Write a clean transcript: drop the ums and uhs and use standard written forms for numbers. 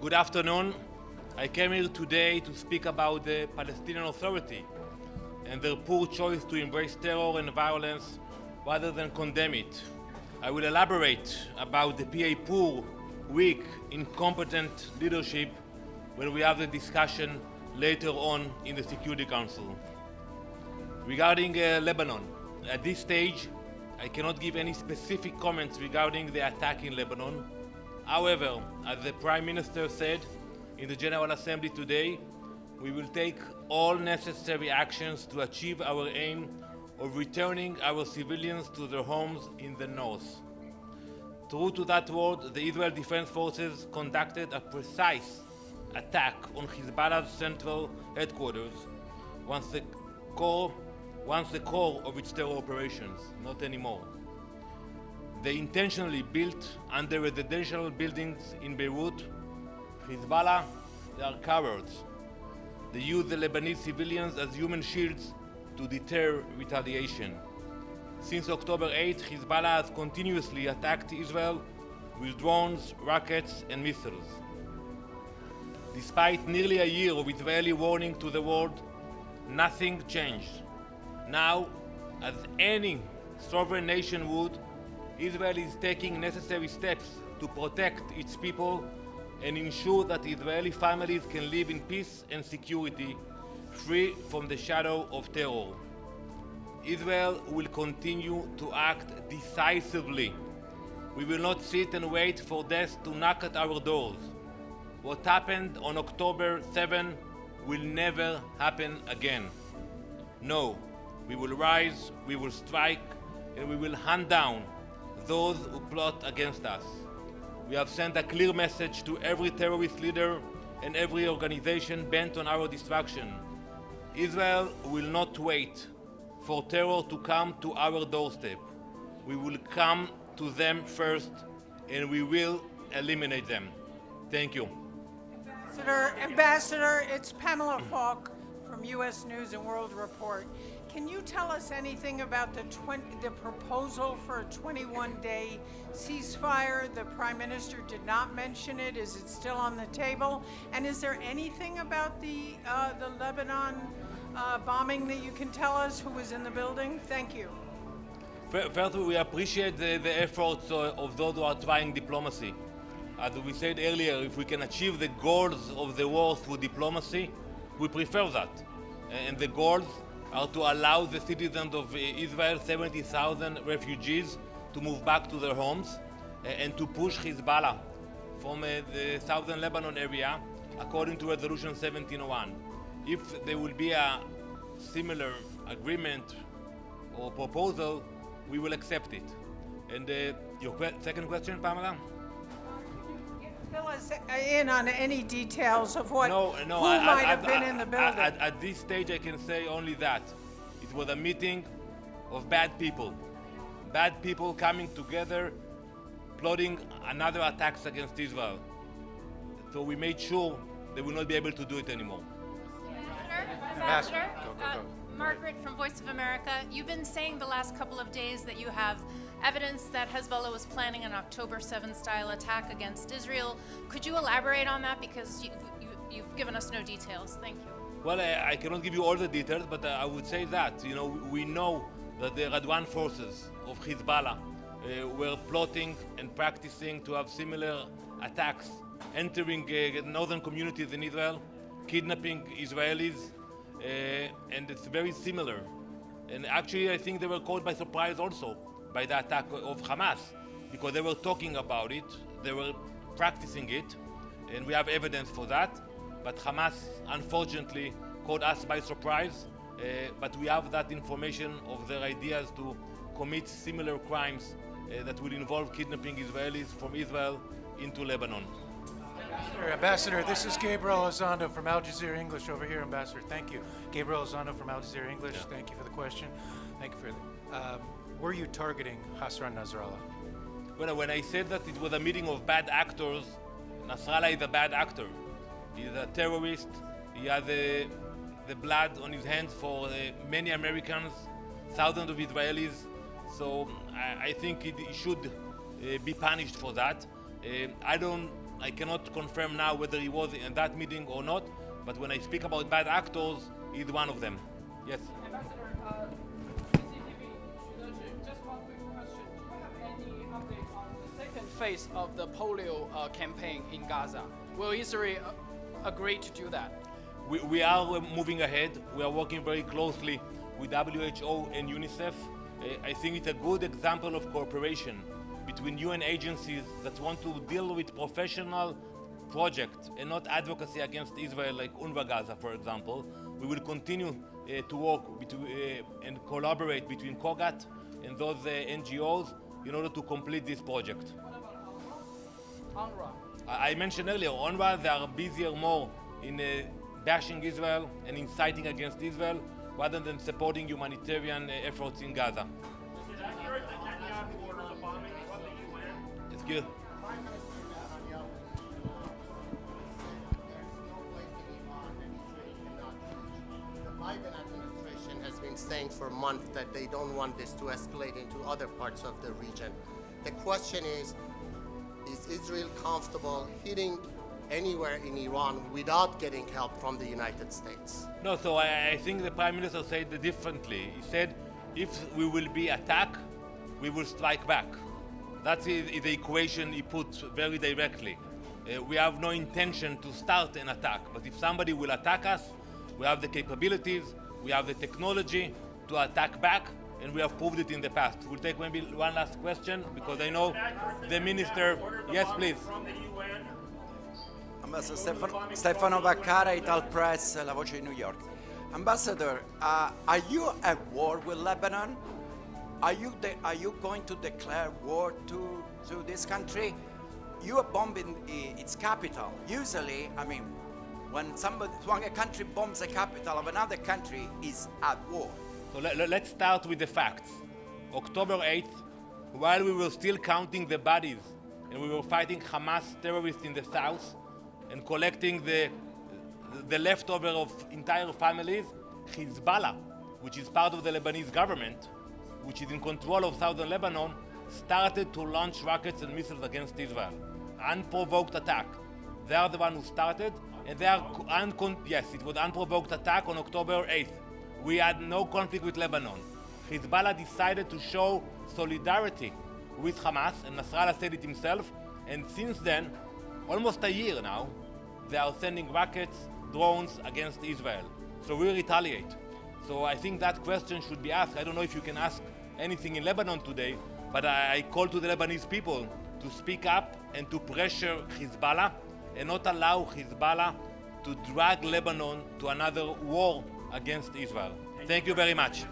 Good afternoon. I came here today to speak about the Palestinian Authority and their poor choice to embrace terror and violence rather than condemn it. I will elaborate about the PA poor, weak, incompetent leadership when we have the discussion later on in the Security Council. Regarding Lebanon, at this stage, I cannot give any specific comments regarding the attack in Lebanon. However, as the Prime Minister said in the General Assembly today, we will take all necessary actions to achieve our aim of returning our civilians to their homes in the north. True to that word, the Israel Defense Forces conducted a precise attack on Hezbollah's central headquarters once the core of its terror operations, not anymore. They intentionally built under residential buildings in Beirut. Hezbollah, they are cowards. They use the Lebanese civilians as human shields to deter retaliation. Since October 8, Hezbollah has continuously attacked Israel with drones, rockets, and missiles. Despite nearly a year of Israeli warning to the world, nothing changed. Now, as any sovereign nation would, Israel is taking necessary steps to protect its people and ensure that Israeli families can live in peace and security, free from the shadow of terror. Israel will continue to act decisively. We will not sit and wait for death to knock at our doors. What happened on October 7 will never happen again. No, we will rise, we will strike, and we will hunt down those who plot against us. We have sent a clear message to every terrorist leader and every organization bent on our destruction. Israel will not wait for terror to come to our doorstep. We will come to them first, and we will eliminate them. Thank you. Ambassador, it's Pamela Falk from U.S. News and World Report. Can you tell us anything about the proposal for a 21-day ceasefire? The Prime Minister did not mention it. Is it still on the table? And is there anything about the Lebanon bombing that you can tell us? Who was in the building? Thank you. First, we appreciate the efforts of those who are trying diplomacy. As we said earlier, if we can achieve the goals of the war through diplomacy, we prefer that. And the goals are to allow the citizens of Israel, 70,000 refugees, to move back to their homes and to push Hezbollah from the southern Lebanon area according to Resolution 1701. If there will be a similar agreement or proposal, we will accept it. And your second question, Pamela? Fill us in on any details of what who might have been in the building. At this stage, I can say only that. It was a meeting of bad people. Bad people coming together, plotting another attacks against Israel. So we made sure they will not be able to do it anymore. Ambassador, Margaret from Voice of America, you've been saying the last couple of days that you have evidence that Hezbollah was planning an October 7 style attack against Israel. Could you elaborate on that, because you've given us no details? Thank you. Well, I cannot give you all the details, but I would say that, we know that the Radwan forces of Hezbollah were plotting and practicing to have similar attacks, entering northern communities in Israel, kidnapping Israelis, and it's very similar. And actually, I think they were caught by surprise also by the attack of Hamas, because they were talking about it, they were practicing it, and we have evidence for that. But Hamas, unfortunately, caught us by surprise, but we have that information of their ideas to commit similar crimes that will involve kidnapping Israelis from Israel into Lebanon. Ambassador, this is Gabriel Elizondo from Al Jazeera English over here, Ambassador. Thank you. Gabriel Elizondo from Al Jazeera English. Yeah. Thank you for the question. Thank you for the, were you targeting Hassan Nasrallah? Well, when I said that it was a meeting of bad actors, Nasrallah is a bad actor. He's a terrorist. He has the blood on his hands for many Americans, thousands of Israelis. So I think he should be punished for that. I don't I cannot confirm now whether he was in that meeting or not, but when I speak about bad actors, he's one of them. Yes. Ambassador, CCTV, just one quick question. Do you have any update on the second phase of the polio campaign in Gaza? Will Israel agree to do that? We are moving ahead. We are working very closely with WHO and UNICEF. I think it's a good example of cooperation between UN agencies that want to deal with professional projects and not advocacy against Israel, like UNRWA Gaza, for example. We will continue to work and collaborate between COGAT and those NGOs in order to complete this project. UNRWA. I mentioned earlier, UNRWA, they are busier more in bashing Israel and inciting against Israel rather than supporting humanitarian efforts in Gaza. Is it accurate that Netanyahu ordered the bombing from the UN? It's good. The Biden administration has been saying for months that they don't want this to escalate into other parts of the region. The question is Israel comfortable hitting anywhere in Iran without getting help from the United States? No, so I think the Prime Minister said it differently. He said, if we will be attacked, we will strike back. That's the equation he put very directly. We have no intention to start an attack, but if somebody will attack us, we have the capabilities, we have the technology to attack back, and we have proved it in the past. We'll take maybe one last question, because I know the Minister... Yes, please. From the UN? Ambassador Stefano Baccara, Ital Press, La Voce di New York. Ambassador, are you at war with Lebanon? Are you going to declare war to this country? You are bombing its capital. Usually, I mean, when a country bombs the capital of another country, is at war. So let's start with the facts. October 8th, while we were still counting the bodies and we were fighting Hamas terrorists in the south and collecting the leftover of entire families, Hezbollah, which is part of the Lebanese government, which is in control of southern Lebanon, started to launch rockets and missiles against Israel. Unprovoked attack. They are the one who started, and they are yes, it was unprovoked attack on October 8th. We had no conflict with Lebanon. Hezbollah decided to show solidarity with Hamas, and Nasrallah said it himself, and since then, almost a year now, they are sending rockets, drones against Israel. So we retaliate. So I think that question should be asked. I don't know if you can ask anything in Lebanon today, but I call to the Lebanese people to speak up and to pressure Hezbollah and not allow Hezbollah to drag Lebanon to another war against Israel. Thank you very much.